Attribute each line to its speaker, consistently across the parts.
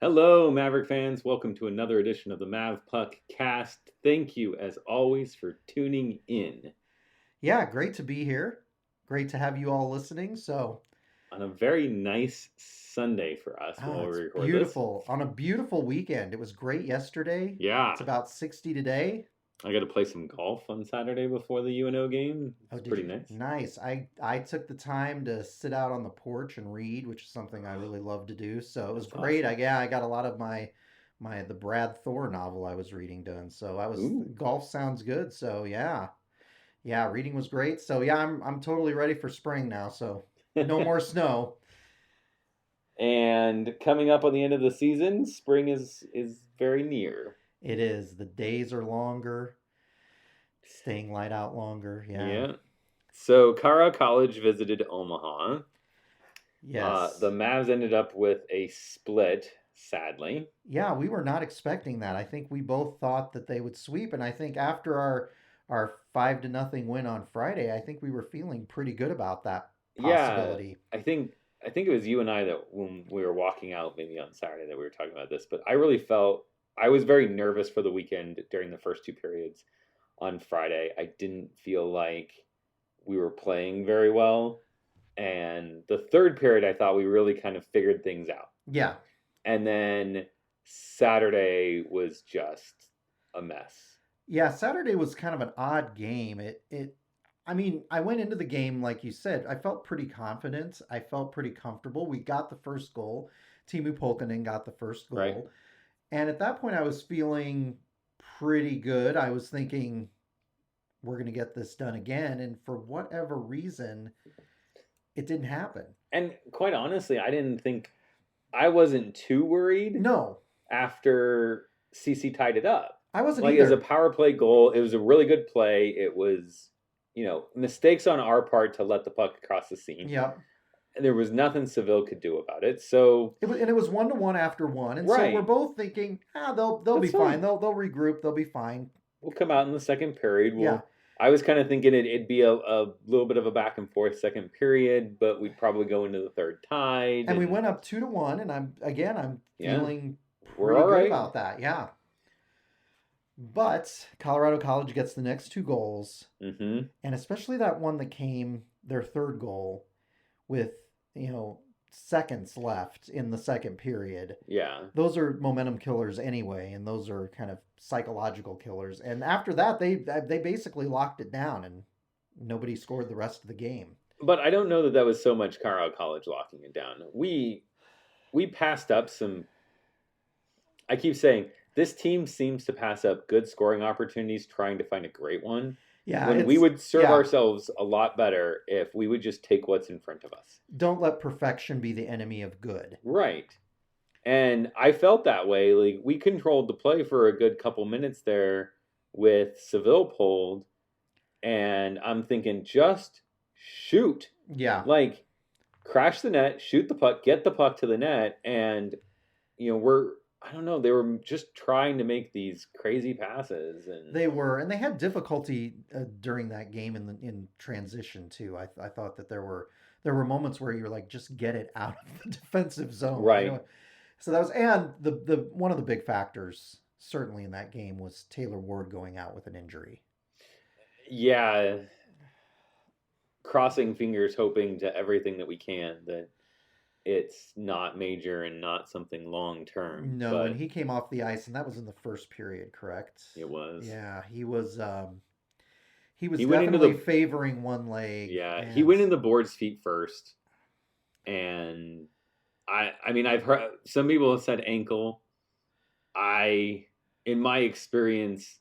Speaker 1: Hello, Maverick fans. Welcome to another edition of the Mavpuckcast. Thank you, as always, for tuning in
Speaker 2: Yeah, great to be here. Great to have you all listening.
Speaker 1: on a very nice Sunday for us while we
Speaker 2: It's
Speaker 1: record this.
Speaker 2: beautiful on a beautiful weekend. It was great yesterday.
Speaker 1: Yeah,
Speaker 2: It's about 60 today.
Speaker 1: I got to play some golf on Saturday before the UNO game.
Speaker 2: Oh,
Speaker 1: It's
Speaker 2: did
Speaker 1: pretty
Speaker 2: you?
Speaker 1: nice.
Speaker 2: Nice. I took the time to sit out on the porch and read, which is something I really love to do. So it was
Speaker 1: That's
Speaker 2: great.
Speaker 1: awesome.
Speaker 2: I got a lot of my the Brad Thor novel I was reading done. So I was
Speaker 1: Ooh.
Speaker 2: golf sounds good. So yeah. Yeah, reading was great. So yeah, I'm totally ready for spring now. So no more snow.
Speaker 1: And coming up on the end of the season, spring is very near.
Speaker 2: It is. The days are longer. Staying light out longer. Yeah.
Speaker 1: Yeah. So, Cara College visited Omaha. The
Speaker 2: Yes.
Speaker 1: Mavs ended up with a split, sadly.
Speaker 2: Yeah, we were not expecting that. I think we both thought that they would sweep, and I think after our 5-0 win on Friday, I think we were feeling pretty good about that
Speaker 1: Yeah,
Speaker 2: possibility.
Speaker 1: I think I think it was you and I that when we were walking out maybe on Saturday that we were talking about this, but I really felt I was very nervous for the weekend during the first two periods on Friday. I didn't feel like we were playing very well, and the third period I thought we really kind of figured things out.
Speaker 2: Yeah.
Speaker 1: And then Saturday was just a mess.
Speaker 2: Yeah, Saturday was kind of an odd game. I mean, I went into the game like you said. I felt pretty confident. I felt pretty comfortable. We got the first goal. Timu Polkanen got the first
Speaker 1: Right?
Speaker 2: goal. And at that point I was feeling pretty good. I was thinking we're going to get this done again, and for whatever reason, it didn't happen.
Speaker 1: And quite honestly, I wasn't too worried
Speaker 2: No,
Speaker 1: after CC tied it up.
Speaker 2: I wasn't
Speaker 1: Like it was a
Speaker 2: either.
Speaker 1: power play goal. It was a really good play. It was, mistakes on our part to let the puck across the seam.
Speaker 2: Yeah.
Speaker 1: And there was nothing Seville could do about it. So
Speaker 2: And it was 1-1 after one, and so we're
Speaker 1: right,
Speaker 2: both thinking, they'll be
Speaker 1: that's
Speaker 2: fine.
Speaker 1: fine.
Speaker 2: They'll regroup. They'll be fine.
Speaker 1: We'll come out in the second period.
Speaker 2: Yeah.
Speaker 1: I was kind of thinking it'd be a little bit of a back and forth second period, but we'd probably go into the third tied.
Speaker 2: And we went up 2-1, and I'm
Speaker 1: Yeah,
Speaker 2: feeling
Speaker 1: we're
Speaker 2: pretty
Speaker 1: all
Speaker 2: good
Speaker 1: right.
Speaker 2: about that. Yeah. But Colorado College gets the next two goals,
Speaker 1: Mm-hmm.
Speaker 2: and especially that one that came their third goal with, you know, seconds left in the second period.
Speaker 1: Yeah.
Speaker 2: Those are momentum killers anyway, and those are kind of psychological killers. And after that, they basically locked it down, and nobody scored the rest of the game.
Speaker 1: But I don't know that was so much Carlisle College locking it down. We passed up some. I keep saying this team seems to pass up good scoring opportunities trying to find a great one.
Speaker 2: Yeah,
Speaker 1: When we
Speaker 2: it's
Speaker 1: would serve
Speaker 2: yeah.
Speaker 1: ourselves a lot better if we would just take what's in front of us.
Speaker 2: Don't let perfection be the enemy of good.
Speaker 1: Right. And I felt that way. Like we controlled the play for a good couple minutes there with Seville pulled, and I'm thinking just shoot.
Speaker 2: Yeah,
Speaker 1: Like crash the net, shoot the puck, get the puck to the net, and I don't know, they were just trying to make these crazy passes and
Speaker 2: they were, and they had difficulty during that game in transition too. I thought that there were moments where you're like, just get it out of the defensive zone.
Speaker 1: right.
Speaker 2: So that was, and the one of the big factors certainly in that game was Taylor Ward going out with an injury.
Speaker 1: Yeah, crossing fingers hoping to everything that we can that it's not major and not something long term,
Speaker 2: No, and
Speaker 1: but
Speaker 2: he came off the ice, and that was in the first period, correct?
Speaker 1: it was.
Speaker 2: Yeah, he was. He was
Speaker 1: He went into
Speaker 2: definitely
Speaker 1: the
Speaker 2: favoring one leg,
Speaker 1: Yeah, he
Speaker 2: and
Speaker 1: went in the board's feet first, and I mean I've heard some people have said ankle. In my experience,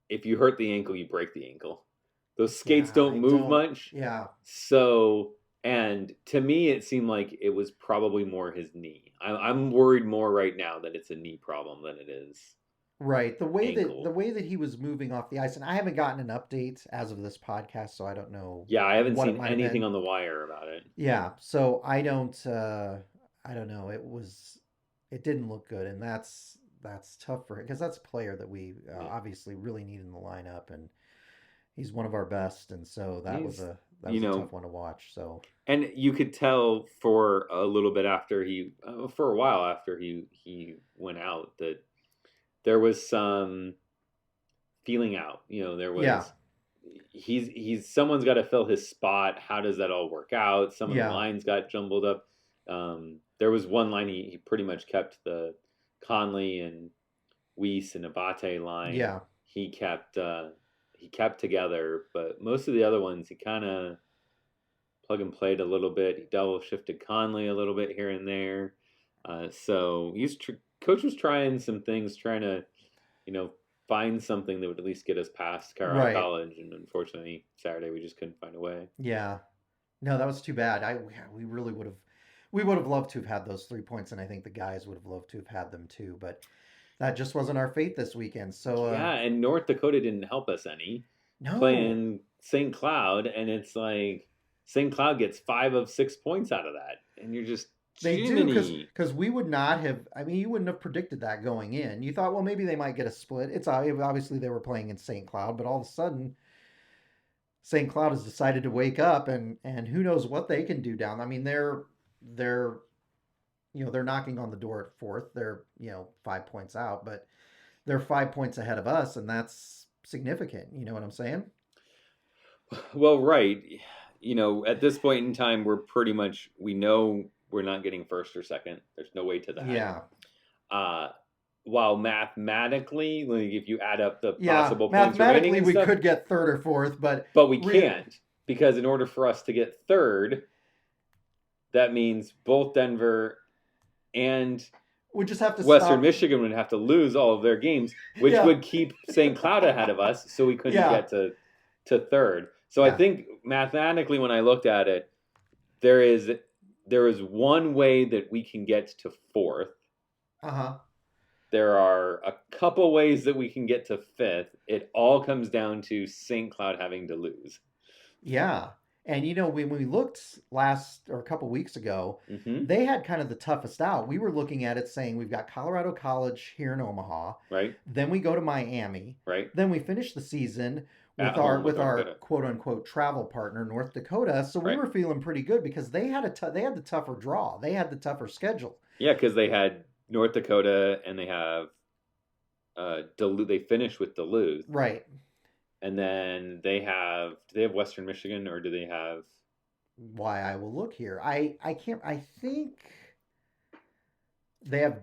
Speaker 1: if you hurt the ankle, you break the ankle. Those skates
Speaker 2: yeah,
Speaker 1: don't
Speaker 2: I
Speaker 1: move
Speaker 2: don't.
Speaker 1: much,
Speaker 2: Yeah,
Speaker 1: so and to me it seemed like it was probably more his knee. I'm worried more right now that it's a knee problem than it is
Speaker 2: right. The
Speaker 1: ankle.
Speaker 2: way that he was moving off the ice, and I haven't gotten an update as of this podcast, so I don't know
Speaker 1: Yeah, I haven't
Speaker 2: what it
Speaker 1: seen
Speaker 2: might have
Speaker 1: anything
Speaker 2: been.
Speaker 1: on the wire about it.
Speaker 2: Yeah, so I don't. I don't know. It didn't look good, and that's tough for him because that's a player that we
Speaker 1: Yeah.
Speaker 2: obviously really need in the lineup, and He's one of our best, and so
Speaker 1: He's,
Speaker 2: that was a tough one to watch. So
Speaker 1: and you could tell for a little bit after for a while after he went out that there was some feeling out. There
Speaker 2: yeah,
Speaker 1: was he's someone's got to fill his spot. How does that all work out? Some of the
Speaker 2: yeah,
Speaker 1: lines got jumbled up. There was one line he pretty much kept the Conley and Weiss and Abate line.
Speaker 2: yeah.
Speaker 1: He kept together, but most of the other ones he kind of plug and played a little bit. He double shifted Conley a little bit here and there. So coach was trying some things, trying to find something that would at least get us past Colorado
Speaker 2: Right.
Speaker 1: College, and unfortunately Saturday we just couldn't find a way.
Speaker 2: Yeah. No, that was too bad. We really would have loved to have had those 3 points, and I think the guys would have loved to have had them too. But that just wasn't our fate this weekend. So
Speaker 1: Yeah, and North Dakota didn't help us any
Speaker 2: no,
Speaker 1: playing St. Cloud, and it's like St. Cloud gets 5 of 6 points out of that, and you're just
Speaker 2: they do
Speaker 1: Jiminy.
Speaker 2: because we would not have. I mean, you wouldn't have predicted that going in. You thought, well, maybe they might get a split. It's obviously they were playing in St. Cloud, but all of a sudden St. Cloud has decided to wake up, and who knows what they can do down. I mean, they're they're knocking on the door at fourth. They're 5 points out, but they're 5 points ahead of us, and that's significant. You know what I'm saying?
Speaker 1: Well, right. At this point in time, we know we're not getting first or second. There's no way to that.
Speaker 2: Yeah,
Speaker 1: Uh, while mathematically, like if you add up the
Speaker 2: yeah.
Speaker 1: possible points remaining
Speaker 2: Mathematically,
Speaker 1: and
Speaker 2: we
Speaker 1: stuff,
Speaker 2: could get third or fourth, but
Speaker 1: but we can't because in order for us to get third, that means both Denver and
Speaker 2: we just have to
Speaker 1: Western
Speaker 2: stop.
Speaker 1: Michigan would have to lose all of their games, which
Speaker 2: Yeah,
Speaker 1: would keep St. Cloud ahead of us, so we couldn't
Speaker 2: yeah,
Speaker 1: get to third. So I
Speaker 2: yeah.
Speaker 1: think mathematically, when I looked at it, there is one way that we can get to fourth.
Speaker 2: Uh huh.
Speaker 1: There are a couple ways that we can get to fifth. It all comes down to St. Cloud having to lose.
Speaker 2: Yeah. And when we looked last or a couple weeks ago,
Speaker 1: Mm-hmm.
Speaker 2: they had kind of the toughest out. We were looking at it saying we've got Colorado College here in Omaha,
Speaker 1: Right?
Speaker 2: then we go to Miami,
Speaker 1: Right?
Speaker 2: then we finish the season
Speaker 1: At
Speaker 2: with
Speaker 1: home with North
Speaker 2: our
Speaker 1: Dakota.
Speaker 2: quote unquote travel partner North Dakota. So we
Speaker 1: Right?
Speaker 2: were feeling pretty good because they had they had the tougher draw. They had the tougher schedule.
Speaker 1: Yeah, because they had North Dakota and they have Duluth. They finished with Duluth.
Speaker 2: Right.
Speaker 1: And then they have. Do they have Western Michigan or do they have?
Speaker 2: Why I will look here. I can't I think they have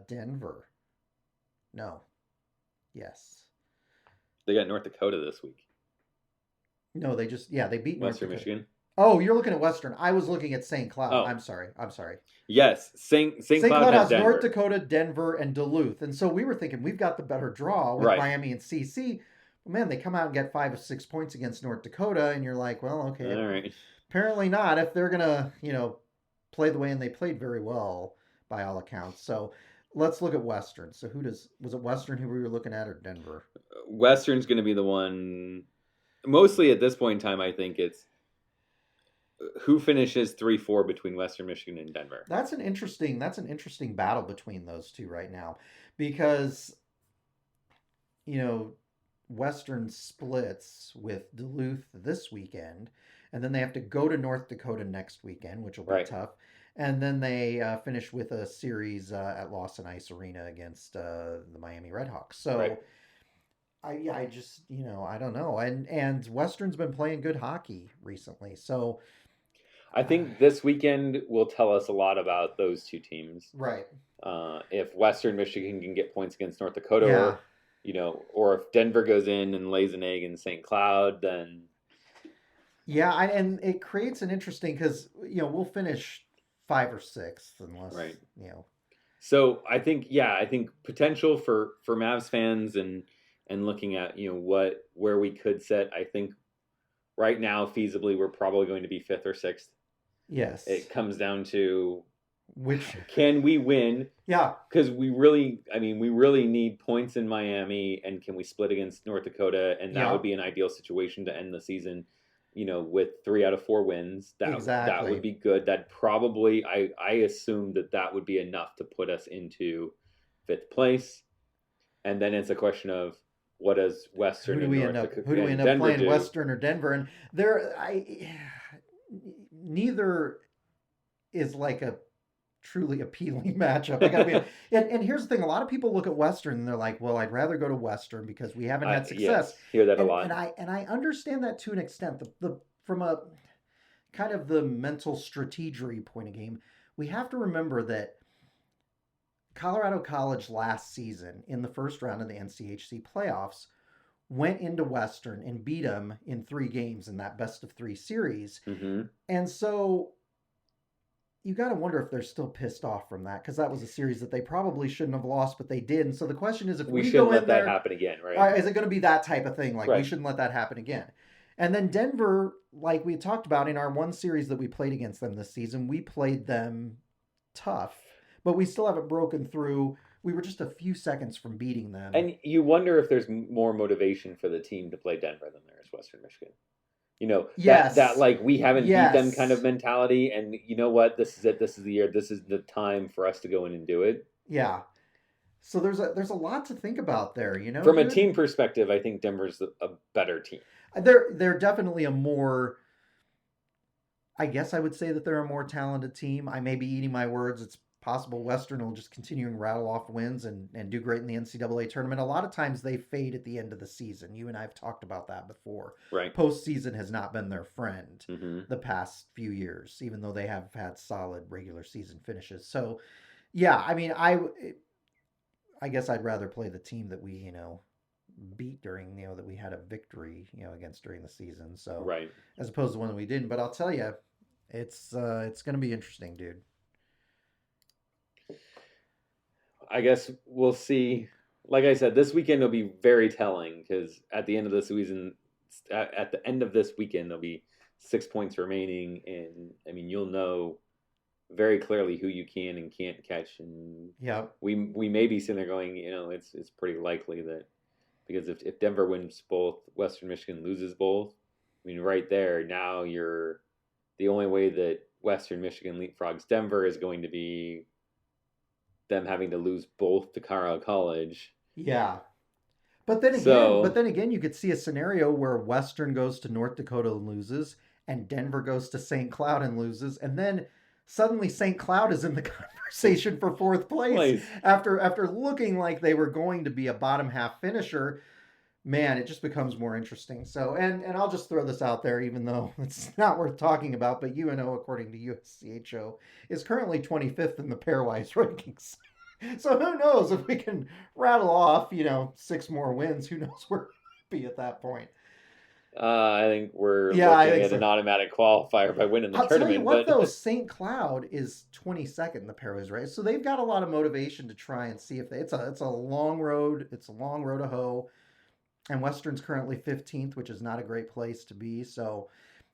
Speaker 2: Denver. No. Yes.
Speaker 1: They got North Dakota this week.
Speaker 2: No, they beat North
Speaker 1: Western
Speaker 2: Dakota.
Speaker 1: Michigan.
Speaker 2: Oh, you're looking at Western. I was looking at St. Cloud.
Speaker 1: Oh,
Speaker 2: I'm sorry.
Speaker 1: yes. St.
Speaker 2: St.
Speaker 1: Cloud
Speaker 2: Cloud
Speaker 1: has
Speaker 2: has
Speaker 1: Denver.
Speaker 2: North Dakota, Denver, and Duluth. And so we were thinking we've got the better draw with
Speaker 1: Right.
Speaker 2: Miami and CC. But man, they come out and get 5 of 6 points against North Dakota, and you're like, well, okay.
Speaker 1: All right.
Speaker 2: Apparently not if they're gonna, play the way, and they played very well by all accounts. So let's look at Western. So was it Western who we were looking at, or Denver?
Speaker 1: Western's going to be the one. Mostly at this point in time, I think it's who finishes 3-4 between Western Michigan and Denver.
Speaker 2: That's an interesting battle between those two right now, because Western splits with Duluth this weekend, and then they have to go to North Dakota next weekend, which will be
Speaker 1: Right.
Speaker 2: tough. And then they finish with a series at Lawson Ice Arena against the Miami RedHawks. So
Speaker 1: Right.
Speaker 2: I just I don't know. And Western's been playing good hockey recently, so
Speaker 1: I think this weekend will tell us a lot about those two teams.
Speaker 2: right.
Speaker 1: If Western Michigan can get points against North Dakota,
Speaker 2: Yeah.
Speaker 1: or if Denver goes in and lays an egg in St. Cloud, then
Speaker 2: Yeah, and it creates an interesting, because we'll finish 5 or 6 unless
Speaker 1: right.
Speaker 2: you know.
Speaker 1: So I think potential for Mavs fans and looking at where we could set. I think right now feasibly we're probably going to be fifth or sixth.
Speaker 2: Yes.
Speaker 1: It comes down to
Speaker 2: Which
Speaker 1: can we win?
Speaker 2: yeah,
Speaker 1: Because we really need points in Miami, and can we split against North Dakota? And that
Speaker 2: Yeah.
Speaker 1: would be an ideal situation to end the season. With 3 out of 4 wins, that
Speaker 2: Exactly.
Speaker 1: would be good. That probably I assume that would be enough to put us into fifth place, and then it's a question of what does Western and North Dakota
Speaker 2: who do we end up
Speaker 1: Denver
Speaker 2: playing,
Speaker 1: do?
Speaker 2: Western or Denver? And neither is like a truly appealing matchup. I gotta be, and here's the thing: a lot of people look at Western and they're like, "Well, I'd rather go to Western because we haven't had success."
Speaker 1: Yes, hear that a
Speaker 2: and,
Speaker 1: lot.
Speaker 2: and I understand that to an extent. The from a kind of the mental strategery point of game, we have to remember that Colorado College last season in the first round of the NCHC playoffs went into Western and beat them in 3 games in that best of 3 series.
Speaker 1: Mm-hmm.
Speaker 2: And so you got to wonder if they're still pissed off from that, because that was a series that they probably shouldn't have lost, but they did. And so the question is, if we
Speaker 1: shouldn't
Speaker 2: go
Speaker 1: let
Speaker 2: in
Speaker 1: that
Speaker 2: there,
Speaker 1: happen again, right?
Speaker 2: is it going to be that type of thing? Like, we
Speaker 1: Right.
Speaker 2: shouldn't let that happen again. And then Denver, like we talked about in our one series that we played against them this season, we played them tough, but we still haven't broken through. We were just a few seconds from beating them.
Speaker 1: And you wonder if there's more motivation for the team to play Denver than there is Western Michigan. You know,
Speaker 2: Yes.
Speaker 1: that like, we haven't beat them
Speaker 2: Yes.
Speaker 1: kind of mentality, and you know what? This is it. This is the year. This is the time for us to go in and do it.
Speaker 2: Yeah. So there's a lot to think about there, you know.
Speaker 1: From a team perspective, I think Denver's a better team.
Speaker 2: They're definitely a more, I guess I would say that they're a more talented team. I may be eating my words. It's possible Western will just continue and rattle off wins and do great in the NCAA tournament. A lot of times they fade at the end of the season. You and I have talked about that before.
Speaker 1: Right.
Speaker 2: Postseason has not been their friend
Speaker 1: Mm-hmm.
Speaker 2: the past few years, even though they have had solid regular season finishes. So, yeah, I mean, I guess I'd rather play the team that we, beat during, that we had a victory, against during the season. So,
Speaker 1: right,
Speaker 2: as opposed to one that we didn't. But I'll tell you, it's going to be interesting, dude.
Speaker 1: I guess we'll see. Like I said, this weekend will be very telling, because at the end of the season, at the end of this weekend, there'll be 6 points remaining, and I mean, you'll know very clearly who you can and can't catch, and
Speaker 2: yeah,
Speaker 1: we may be sitting there going, it's pretty likely that, because if Denver wins both, Western Michigan loses both, I mean, right there, now you're the only way that Western Michigan leapfrogs Denver is going to be them having to lose both to Colorado College.
Speaker 2: Yeah. But then again, you could see a scenario where Western goes to North Dakota and loses, and Denver goes to St. Cloud and loses, and then suddenly St. Cloud is in the conversation for 4th place after looking like they were going to be a bottom half finisher. Man, it just becomes more interesting. So, and I'll just throw this out there, even though it's not worth talking about, but UNO, according to USCHO, is currently 25th in the pairwise rankings. So who knows if we can rattle off, 6 more wins? Who knows where we'll be at that point?
Speaker 1: I think we're looking at an automatic qualifier by winning the tournament.
Speaker 2: I'll tell you what, though, St. Cloud is 22nd in the pairwise race, so they've got a lot of motivation to try and see if it's a long road. It's a long road to hoe, and Western's currently 15th, which is not a great place to be. So,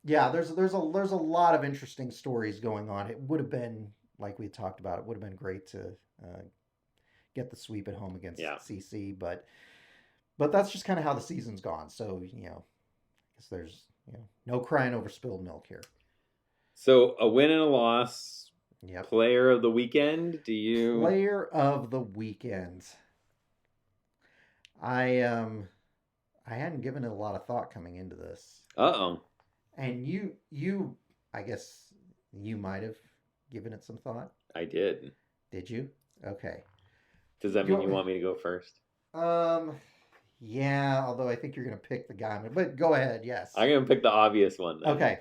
Speaker 2: yeah, there's a lot of interesting stories going on. It would have been, like we talked about, it would have been great to get the sweep at home against CC, but that's just kind of how the season's gone. So, I guess there's no crying over spilled milk here.
Speaker 1: So a win and a loss.
Speaker 2: Yep.
Speaker 1: Player of the weekend.
Speaker 2: Player of the weekend. I hadn't given it a lot of thought coming into this.
Speaker 1: Uh-oh.
Speaker 2: And you I guess you might have given it some thought.
Speaker 1: I did.
Speaker 2: Did you? Okay.
Speaker 1: Does that mean you want me to go first?
Speaker 2: Yeah, although I think you're going to pick the guy. But go ahead, yes.
Speaker 1: I'm going to pick the obvious one then.
Speaker 2: Okay.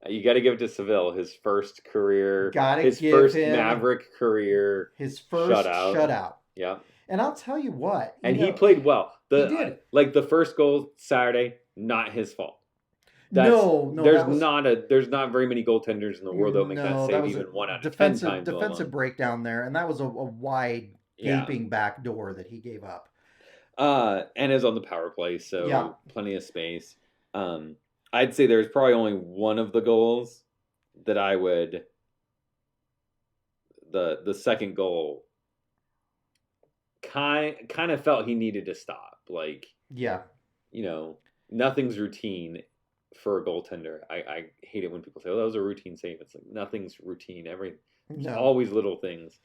Speaker 1: You got to give it to Seville, his first career,
Speaker 2: his first
Speaker 1: Maverick career,
Speaker 2: his first shutout.
Speaker 1: Yeah.
Speaker 2: And I'll tell you what.
Speaker 1: He played well.
Speaker 2: He did.
Speaker 1: Like the first goal Saturday, not his fault.
Speaker 2: No.
Speaker 1: There's not very many goaltenders in the world that make that save even 1 out of 10 times.
Speaker 2: Defensive breakdown there, and that was a wide gaping back door that he gave up.
Speaker 1: And is on the power play, so plenty of space. I'd say there's probably only one of the goals that I would. The second goal kind of felt he needed to stop. Like, nothing's routine for a goaltender. I hate it when people say, "Oh, that was a routine save." It's like nothing's routine. Always little things.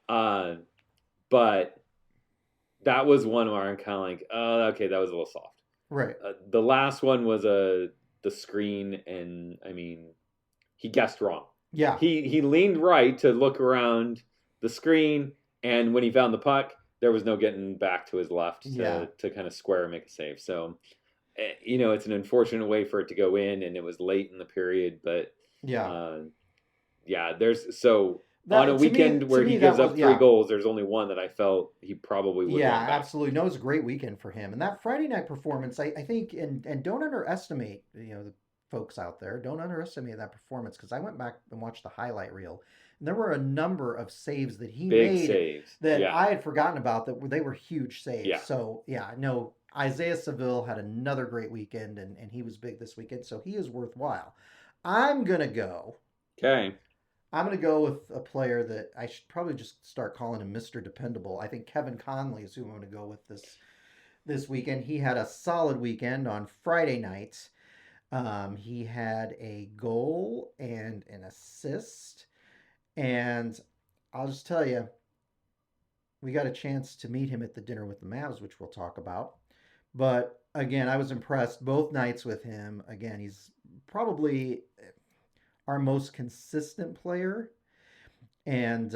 Speaker 1: But that was one where I'm kind of like, oh, okay, that was a little soft.
Speaker 2: Right.
Speaker 1: The last one was the screen, and I mean, he guessed wrong.
Speaker 2: Yeah.
Speaker 1: He leaned right to look around the screen, and when he found the puck, there was no getting back to his left to kind of square and make a save. So, it's an unfortunate way for it to go in, and it was late in the period, but there's on a weekend where he gives up 3 goals, there's only one that I felt he probably would.
Speaker 2: Yeah, absolutely. No, it was a great weekend for him, and that Friday night performance, I think, and don't underestimate, the folks out there, don't underestimate that performance, because I went back and watched the highlight reel, and there were a number of saves that he made that I had forgotten about, that they were huge saves. Yeah. So no, Isaiah Seville had another great weekend, and he was big this weekend, so he is worthwhile. I'm gonna go.
Speaker 1: Okay.
Speaker 2: I'm going to go with a player that I should probably just start calling him Mr. Dependable. I think Kevin Conley is who I'm going to go with this weekend. He had a solid weekend on Friday nights. He had a goal and an assist. And I'll just tell you, we got a chance to meet him at the dinner with the Mavs, which we'll talk about. But again, I was impressed both nights with him. Again, he's probably our most consistent player, and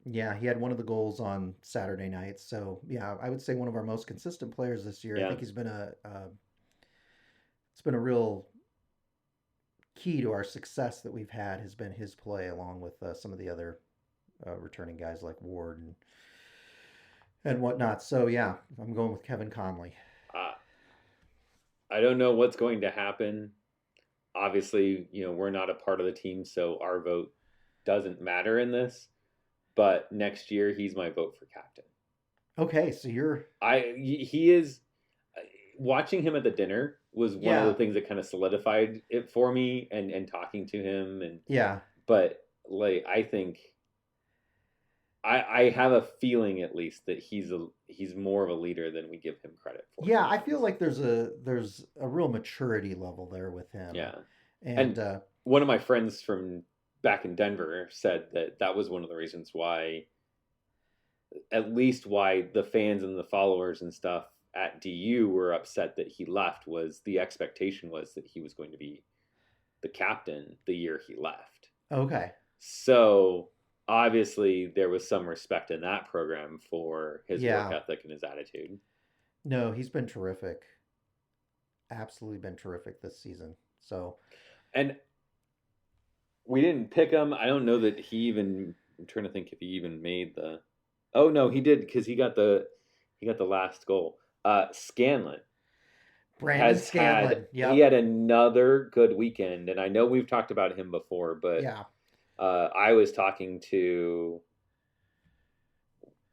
Speaker 2: he had one of the goals on Saturday night. So I would say one of our most consistent players this year. I think he's been it's been a real key to our success that we've had, has been his play, along with some of the other returning guys like Ward and whatnot. So I'm going with Kevin Conley.
Speaker 1: I don't know what's going to happen. Obviously, we're not a part of the team, so our vote doesn't matter in this. But next year, he's my vote for captain.
Speaker 2: Okay, so
Speaker 1: he is. Watching him at the dinner was one of the things that kind of solidified it for me, and talking to him, and But I think I have a feeling, at least, that he's more of a leader than we give him credit for.
Speaker 2: Yeah, I feel like there's a real maturity level there with him.
Speaker 1: Yeah, and one of my friends from back in Denver said that was one of the reasons why, at least why the fans and the followers and stuff at DU were upset that he left, was the expectation was that he was going to be the captain the year he left.
Speaker 2: Okay.
Speaker 1: So obviously, there was some respect in that program for his work ethic and his attitude.
Speaker 2: No, he's been terrific. Absolutely been terrific this season. So,
Speaker 1: and we didn't pick him. I don't know that he even. I'm trying to think if he even made the. Oh no, he did, because he got the last goal. Scanlon.
Speaker 2: Brandon Scanlon.
Speaker 1: He had another good weekend, and I know we've talked about him before, but I was talking to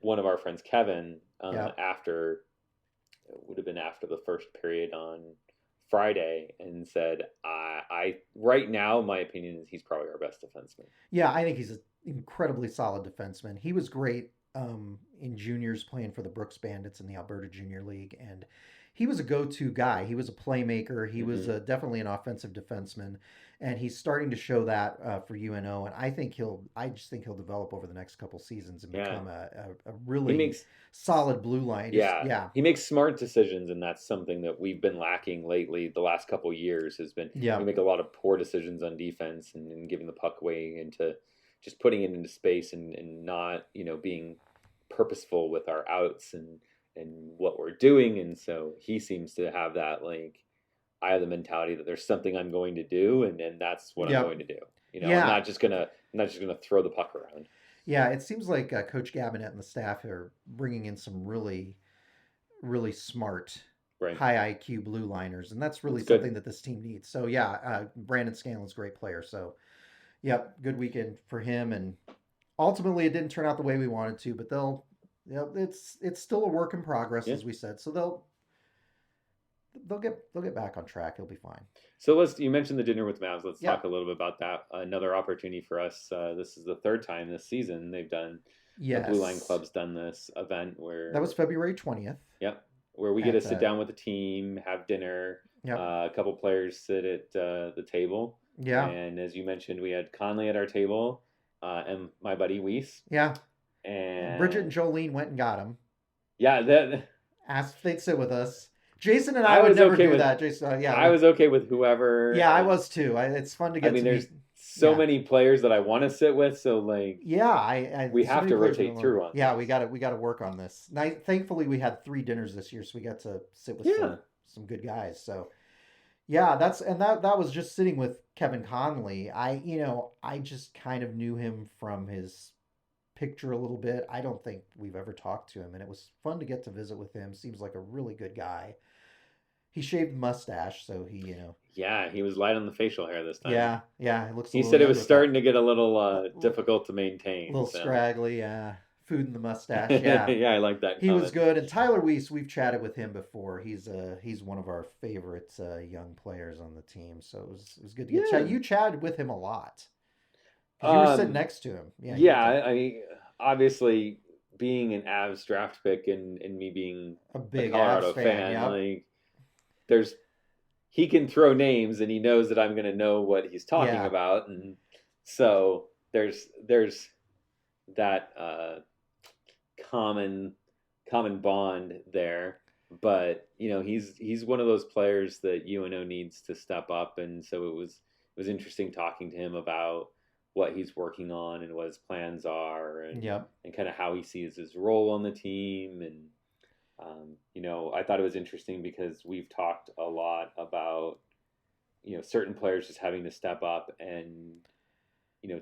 Speaker 1: one of our friends, Kevin, after, it would have been after the first period on Friday, and said, I right now, my opinion is he's probably our best defenseman.
Speaker 2: Yeah, I think he's an incredibly solid defenseman. He was great in juniors, playing for the Brooks Bandits in the Alberta Junior League, and he was a go-to guy. He was a playmaker. He was definitely an offensive defenseman, and he's starting to show that for UNO. And I just think he'll develop over the next couple seasons and become a really solid blue line.
Speaker 1: He makes smart decisions, and that's something that we've been lacking lately. The last couple of years has been we make a lot of poor decisions on defense and giving the puck away into just putting it into space and not being purposeful with our outs and what we're doing. And so he seems to have that, I have the mentality that there's something I'm going to do, and that's what I'm going to do. I'm not just gonna throw the puck around.
Speaker 2: Yeah, it seems like Coach Gabinet and the staff are bringing in some really, really smart, high IQ blue liners, and that's really something that this team needs. So Brandon Scanlon's a great player. So good weekend for him, and ultimately it didn't turn out the way we wanted to, but it's still a work in progress, as we said. So they'll get back on track. He'll be fine.
Speaker 1: So you mentioned the dinner with Mavs. Let's talk a little bit about that. Another opportunity for us. This is the third time this season they've done.
Speaker 2: Yes.
Speaker 1: The Blue Line Club's done this event where
Speaker 2: that was February 20th.
Speaker 1: Yep. Where we get to sit down with the team, have dinner.
Speaker 2: Yep.
Speaker 1: A couple players sit at the table.
Speaker 2: Yeah.
Speaker 1: And as you mentioned, we had Conley at our table, and my buddy Weiss.
Speaker 2: Yeah.
Speaker 1: And
Speaker 2: Bridget and Jolene went and got him.
Speaker 1: Yeah, that
Speaker 2: Asked if they'd sit with us. Jason and
Speaker 1: I
Speaker 2: I would
Speaker 1: was
Speaker 2: never
Speaker 1: okay
Speaker 2: do
Speaker 1: with.
Speaker 2: that. Jason,
Speaker 1: I was okay with whoever.
Speaker 2: yeah, I
Speaker 1: And
Speaker 2: was too. It's fun to
Speaker 1: I
Speaker 2: get
Speaker 1: mean,
Speaker 2: to
Speaker 1: there's
Speaker 2: meet.
Speaker 1: so
Speaker 2: Yeah,
Speaker 1: many players that I want to sit with, so like
Speaker 2: yeah. I
Speaker 1: we
Speaker 2: so
Speaker 1: have
Speaker 2: many
Speaker 1: to
Speaker 2: players I
Speaker 1: rotate
Speaker 2: don't know.
Speaker 1: through on
Speaker 2: Yeah,
Speaker 1: things.
Speaker 2: we got to work on this. Thankfully, we had 3 dinners this year, so we got to sit with
Speaker 1: Yeah.
Speaker 2: some good guys. So yeah, that was just sitting with Kevin Conley. I just kind of knew him from his picture a little bit. I don't think we've ever talked to him, and it was fun to get to visit with him. Seems like a really good guy. He shaved mustache, so
Speaker 1: Yeah, he was light on the facial hair this time.
Speaker 2: yeah, it looks a
Speaker 1: He
Speaker 2: little
Speaker 1: said it
Speaker 2: younger
Speaker 1: was
Speaker 2: with that.
Speaker 1: starting to get a little
Speaker 2: A
Speaker 1: difficult to maintain.
Speaker 2: little
Speaker 1: So
Speaker 2: scraggly, yeah. Food in the mustache, yeah.
Speaker 1: yeah, I like that
Speaker 2: He was
Speaker 1: comment.
Speaker 2: good, and Tyler Weiss, we've chatted with him before. He's one of our favorite young players on the team, so it was good to get
Speaker 1: Yeah.
Speaker 2: chat. You chatted with him a lot because you were sitting next to him. Yeah, you
Speaker 1: Yeah,
Speaker 2: did.
Speaker 1: I mean, obviously being an Avs draft pick and me being
Speaker 2: A
Speaker 1: a
Speaker 2: big
Speaker 1: Colorado
Speaker 2: Avs fan.
Speaker 1: fan,
Speaker 2: Yep.
Speaker 1: like there's he can throw names and he knows that I'm going to know what he's talking
Speaker 2: Yeah.
Speaker 1: about, and so there's that common common bond there. But he's one of those players that UNO needs to step up, and so it was interesting talking to him about what he's working on and what his plans are, and
Speaker 2: Yep.
Speaker 1: and kind of how he sees his role on the team. And I thought it was interesting because we've talked a lot about certain players just having to step up and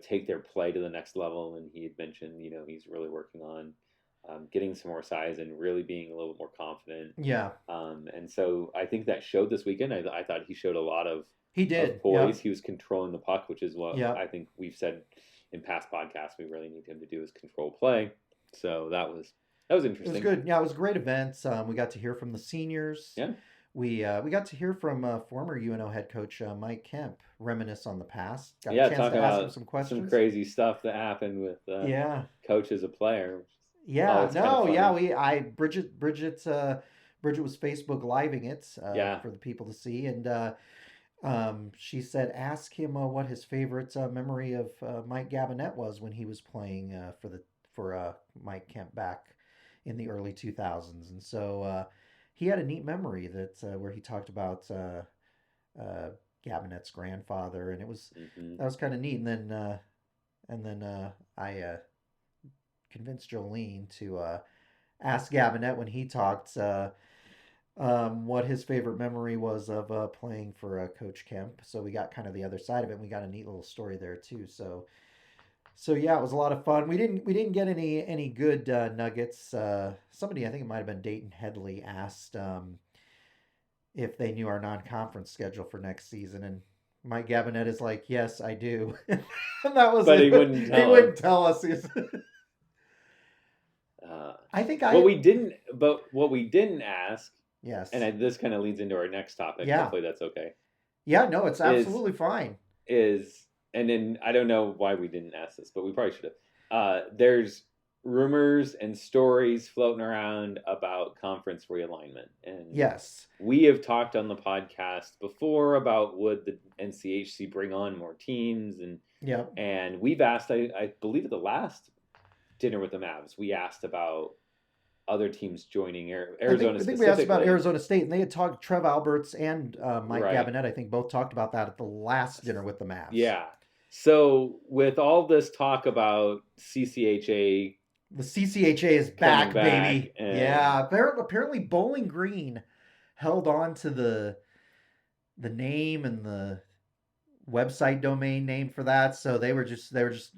Speaker 1: take their play to the next level. And he had mentioned he's really working on getting some more size and really being a little bit more confident.
Speaker 2: Yeah.
Speaker 1: And so I think that showed this weekend. I thought he showed a lot of
Speaker 2: He did.
Speaker 1: poise.
Speaker 2: Yep.
Speaker 1: He was controlling the puck, which is what
Speaker 2: Yep.
Speaker 1: I think we've said in past podcasts. We really need him to do is control play. So that was
Speaker 2: It
Speaker 1: interesting.
Speaker 2: was good. Yeah, it was a great event. We got to hear from the seniors.
Speaker 1: Yeah.
Speaker 2: We got to hear from former UNO head coach Mike Kemp reminisce on the past. Got a
Speaker 1: Yeah,
Speaker 2: chance
Speaker 1: talking
Speaker 2: to ask
Speaker 1: about
Speaker 2: him some questions.
Speaker 1: some crazy stuff that happened with
Speaker 2: Yeah.
Speaker 1: coach as a player.
Speaker 2: Yeah.
Speaker 1: always kind of
Speaker 2: No.
Speaker 1: funny.
Speaker 2: Yeah. Bridget was Facebook living it
Speaker 1: Yeah.
Speaker 2: for the people to see, and she said ask him what his favorite memory of Mike Gabinet was when he was playing for Mike Kemp back in the early 2000s, and so he had a neat memory where he talked about Gabinet's grandfather, and that was kind of neat. And then I convinced Jolene to ask Gabinet when he talked what his favorite memory was of playing for Coach Kemp. So we got kind of the other side of it. And we got a neat little story there too. So yeah, it was a lot of fun. We didn't get any good nuggets. Somebody, I think it might have been Dayton Headley, asked if they knew our non-conference schedule for next season, and Mike Gabinet is like, "Yes, I do." And that was
Speaker 1: But
Speaker 2: it.
Speaker 1: he wouldn't tell
Speaker 2: He
Speaker 1: us.
Speaker 2: wouldn't tell us. I think
Speaker 1: What we didn't ask,
Speaker 2: yes.
Speaker 1: and this kind of leads into our next topic.
Speaker 2: Yeah.
Speaker 1: Hopefully that's okay.
Speaker 2: Yeah, no, it's absolutely fine.
Speaker 1: And then I don't know why we didn't ask this, but we probably should have. There's rumors and stories floating around about conference realignment, and
Speaker 2: Yes.
Speaker 1: we have talked on the podcast before about would the NCHC bring on more teams,
Speaker 2: Yep.
Speaker 1: and we've asked. I believe at the last dinner with the Mavs, we asked about other teams joining Arizona.
Speaker 2: I think we asked about Arizona State, and they had talked. Trev Alberts and Mike
Speaker 1: Right.
Speaker 2: Gabinet, I think, both talked about that at the last dinner with the Mavs.
Speaker 1: Yeah. So with all this talk about CCHA,
Speaker 2: the CCHA is back,
Speaker 1: back,
Speaker 2: baby.
Speaker 1: and-
Speaker 2: Yeah. Apparently, Bowling Green held on to the name and the website domain name for that, so they were just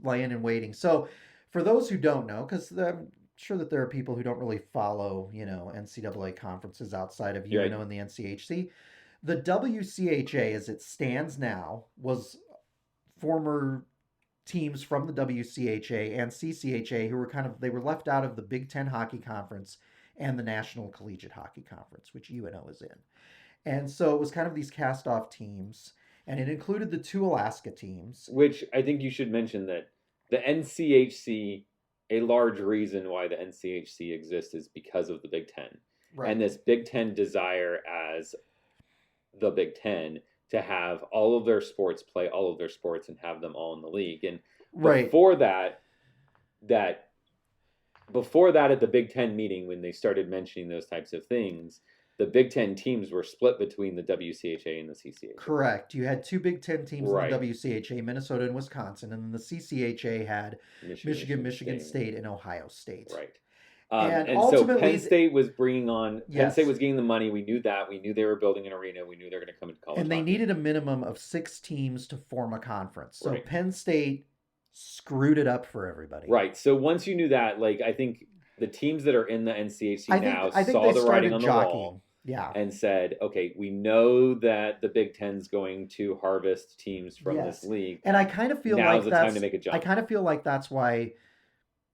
Speaker 2: laying and waiting. So for those who don't know, because I'm sure that there are people who don't really follow, NCAA conferences outside of UNO
Speaker 1: Right.
Speaker 2: and the NCHC. The WCHA, as it stands now, was former teams from the WCHA and CCHA who were they were left out of the Big Ten Hockey Conference and the National Collegiate Hockey Conference, which UNO is in. And so it was kind of these cast-off teams, and it included the 2 Alaska teams.
Speaker 1: Which I think you should mention that the NCHC, a large reason why the NCHC exists is because of the Big Ten.
Speaker 2: Right.
Speaker 1: And this Big Ten desire as the Big Ten to have all of their sports play all of their sports and have them all in the league. And
Speaker 2: Right.
Speaker 1: before that before that, at the Big Ten meeting, when they started mentioning those types of things, the Big Ten teams were split between the WCHA and the CCHA.
Speaker 2: Correct. You had two Big Ten teams in
Speaker 1: Right.
Speaker 2: the WCHA, Minnesota and Wisconsin, and then the CCHA had Michigan State, and Ohio State.
Speaker 1: Right.
Speaker 2: And
Speaker 1: so
Speaker 2: ultimately,
Speaker 1: Penn State was bringing on. Penn
Speaker 2: Yes.
Speaker 1: State was getting the money. We knew that. We knew they were building an arena. We knew they were going to come into college.
Speaker 2: and they
Speaker 1: hockey.
Speaker 2: needed a minimum of 6 teams to form a conference. So
Speaker 1: Right.
Speaker 2: Penn State screwed it up for everybody.
Speaker 1: Right. So once you knew that, like, I think the teams that are in the NCHC
Speaker 2: I
Speaker 1: now
Speaker 2: think
Speaker 1: saw
Speaker 2: they
Speaker 1: the
Speaker 2: started
Speaker 1: writing on the
Speaker 2: jockeying.
Speaker 1: wall
Speaker 2: Yeah.
Speaker 1: and said, okay, we know that the Big Ten's going to harvest teams from
Speaker 2: Yes.
Speaker 1: this league.
Speaker 2: And I kind of feel
Speaker 1: Now's
Speaker 2: like
Speaker 1: the
Speaker 2: that's
Speaker 1: time to make a jump.
Speaker 2: I kind of feel like that's why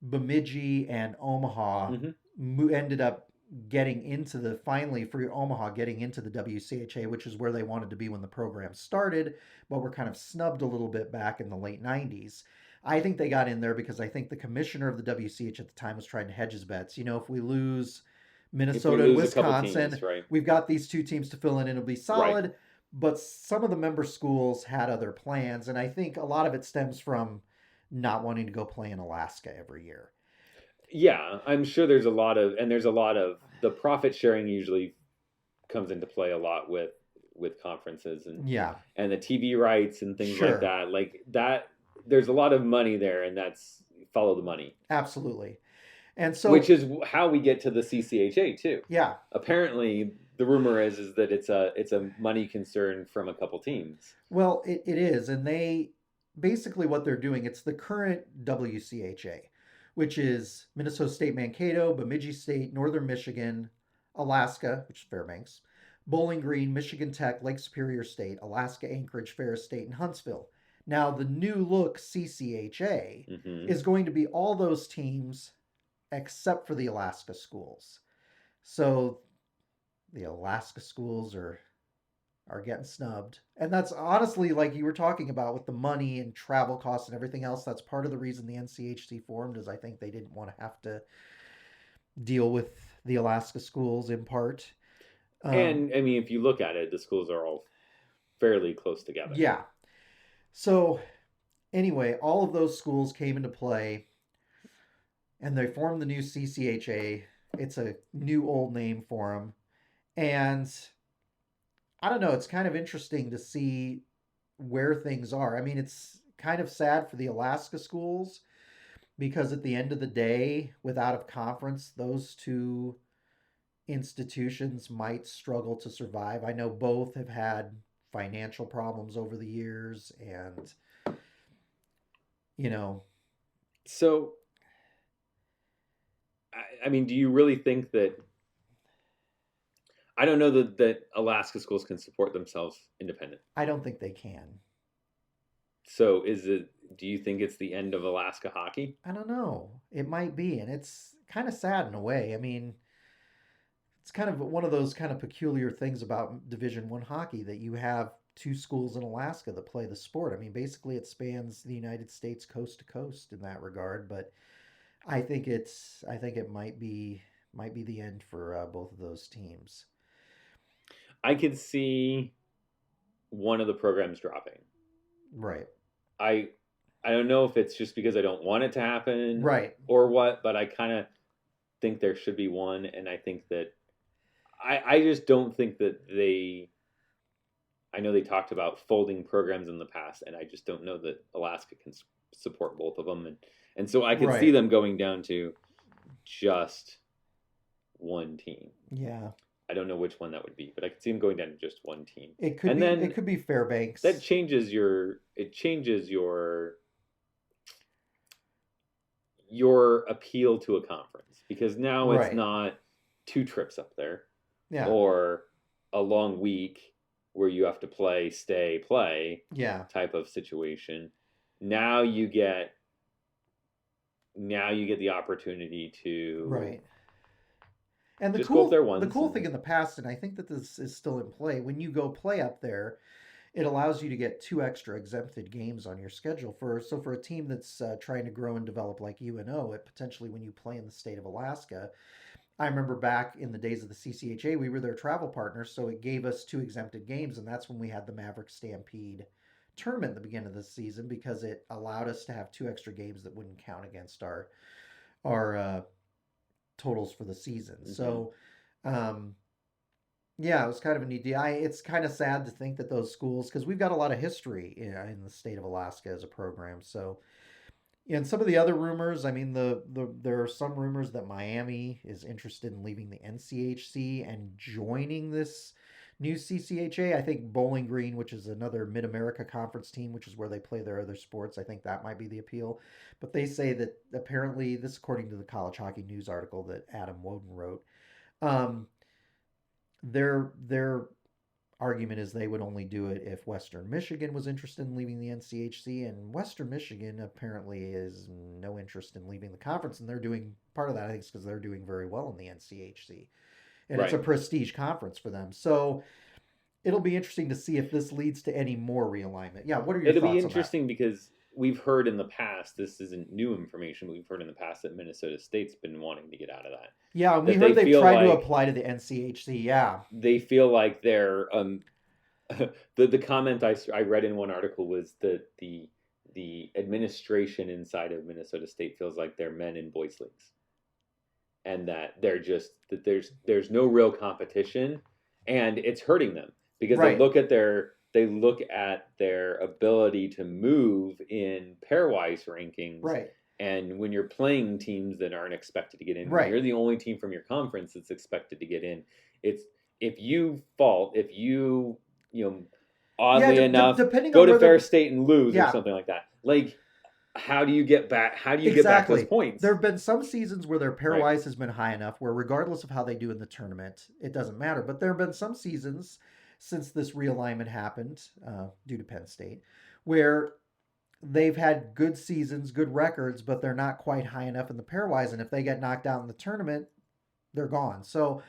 Speaker 2: Bemidji and Omaha ended up getting into the finally for Omaha getting into the WCHA, which is where they wanted to be when the program started, but were kind of snubbed a little bit back in the late 90s. I think they got in there because I think the commissioner of the WCH at the time was trying to hedge his bets. You know, if we lose Minnesota and Wisconsin,
Speaker 1: teams, right.
Speaker 2: we've got these two teams to fill in and it'll be solid.
Speaker 1: Right.
Speaker 2: But some of the member schools had other plans, and I think a lot of it stems from not wanting to go play in Alaska every year.
Speaker 1: Yeah, I'm sure there's a lot of the profit sharing usually comes into play a lot with conferences and the TV rights and things like that. Like that, there's a lot of money there, and that's follow the money.
Speaker 2: Absolutely. And so,
Speaker 1: which is how we get to the CCHA too.
Speaker 2: Yeah.
Speaker 1: Apparently, the rumor is that it's a money concern from a couple teams.
Speaker 2: Well, it is, and they basically what they're doing. It's the current WCHA, which is Minnesota State Mankato, Bemidji State, Northern Michigan, Alaska, which is Fairbanks, Bowling Green, Michigan Tech, Lake Superior State, Alaska Anchorage, Ferris State, and Huntsville. Now, the new look CCHA is going to be all those teams except for the Alaska schools. So the Alaska schools are getting snubbed. And that's honestly, like you were talking about with the money and travel costs and everything else, that's part of the reason the NCHC formed, is I think they didn't want to have to deal with the Alaska schools in part.
Speaker 1: And I mean, if you look at it, the schools are all fairly close together.
Speaker 2: Yeah. So anyway, all of those schools came into play and they formed the new CCHA. It's a new old name for them. And I don't know, it's kind of interesting to see where things are. I mean, it's kind of sad for the Alaska schools because at the end of the day, without a conference, those two institutions might struggle to survive. I know both have had financial problems over the years and, you know.
Speaker 1: So, I mean, do you really think that, I don't know that Alaska schools can support themselves independent.
Speaker 2: I don't think they can.
Speaker 1: So do you think it's the end of Alaska hockey?
Speaker 2: I don't know. It might be, and it's kind of sad in a way. I mean, it's kind of one of those kind of peculiar things about Division I hockey that you have two schools in Alaska that play the sport. I mean, basically it spans the United States coast to coast in that regard, but I think it might be the end for both of those teams.
Speaker 1: I could see one of the programs dropping.
Speaker 2: Right.
Speaker 1: I don't know if it's just because I don't want it to happen,
Speaker 2: right,
Speaker 1: or what, but I kind of think there should be one, and I think that I just don't think that I know they talked about folding programs in the past, and I just don't know that Alaska can support both of them, and so I could see them going down to just one team.
Speaker 2: Yeah.
Speaker 1: I don't know which one that would be, but I could see them going down to just one team.
Speaker 2: It could be Fairbanks.
Speaker 1: That changes your appeal to a conference, because now it's not 2 trips up there, or a long week where you have to play, stay, play, type of situation. Now you get the opportunity to
Speaker 2: And the cool thing in the past, and I think that this is still in play, when you go play up there, it allows you to get 2 extra exempted games on your schedule. For a team that's trying to grow and develop like UNO, it potentially, when you play in the state of Alaska, I remember back in the days of the CCHA, we were their travel partners, so it gave us 2 exempted games, and that's when we had the Maverick Stampede tournament at the beginning of the season, because it allowed us to have 2 extra games that wouldn't count against our totals for the season.
Speaker 1: Mm-hmm.
Speaker 2: So, yeah, it was kind of a neat deal. It's kind of sad to think that those schools, because we've got a lot of history in the state of Alaska as a program. So, and some of the other rumors, I mean, there are some rumors that Miami is interested in leaving the NCHC and joining this new CCHA. I think Bowling Green, which is another Mid America Conference team, which is where they play their other sports, I think that might be the appeal. But they say that apparently, this according to the College Hockey News article that Adam Woden wrote, um, their argument is they would only do it if Western Michigan was interested in leaving the NCHC, and Western Michigan apparently is no interest in leaving the conference, and they're doing part of that, I think, is because they're doing very well in the NCHC, and it's a prestige conference for them. So it'll be interesting to see if this leads to any more realignment. Yeah, what are your thoughts on that?
Speaker 1: It'll be interesting because we've heard in the past, this isn't new information, but we've heard in the past that Minnesota State's been wanting to get out of that.
Speaker 2: Yeah, we heard they've tried to apply to the NCHC, yeah.
Speaker 1: They feel like they're, the comment I read in one article was that the administration inside of Minnesota State feels like they're men in boys leagues. And that there's no real competition, and it's hurting them because they look at their ability to move in pairwise rankings.
Speaker 2: Right.
Speaker 1: And when you're playing teams that aren't expected to get in, when you're the only team from your conference that's expected to get in, if you oddly enough, go to Fair State and lose or something like that. Like, how do you get back? How do you get back those points?
Speaker 2: There have been some seasons where their pairwise has been high enough where regardless of how they do in the tournament, it doesn't matter. But there have been some seasons since this realignment happened due to Penn State where they've had good seasons, good records, but they're not quite high enough in the pairwise. And if they get knocked out in the tournament, they're gone. So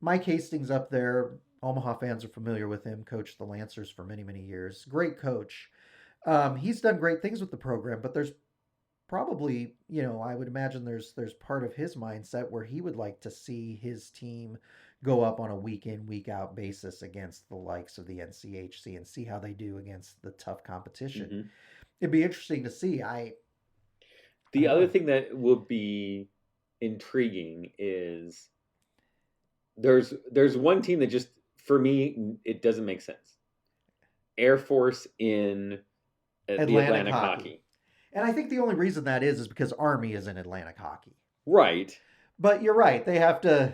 Speaker 2: Mike Hastings up there, Omaha fans are familiar with him, coached the Lancers for many, many years. Great coach. He's done great things with the program, but there's probably, I would imagine there's part of his mindset where he would like to see his team go up on a week in, week out basis against the likes of the NCHC and see how they do against the tough competition. Mm-hmm. It'd be interesting to see.
Speaker 1: The other thing that will be intriguing is there's one team that just, for me, it doesn't make sense. Air Force in the Atlantic Hockey.
Speaker 2: And I think the only reason that is because Army is in Atlantic Hockey.
Speaker 1: Right.
Speaker 2: But you're right. They have to,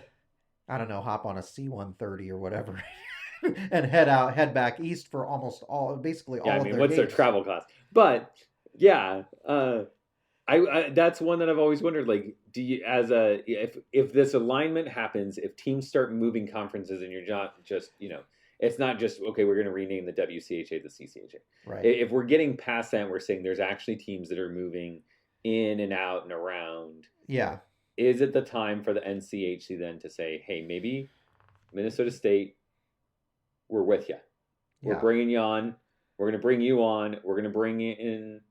Speaker 2: I don't know, hop on a C-130 or whatever and head back east for basically all of their
Speaker 1: what's
Speaker 2: games.
Speaker 1: Their travel cost? But yeah, I that's one that I've always wondered, like, do you, if this alignment happens, if teams start moving conferences and you're not just, it's not just, okay, we're going to rename the WCHA the CCHA.
Speaker 2: Right.
Speaker 1: If we're getting past that and we're saying there's actually teams that are moving in and out and around.
Speaker 2: Yeah.
Speaker 1: Is it the time for the NCHC then to say, hey, maybe Minnesota State, we're with you. We're bringing you on. We're going to bring you on. We're going to bring you in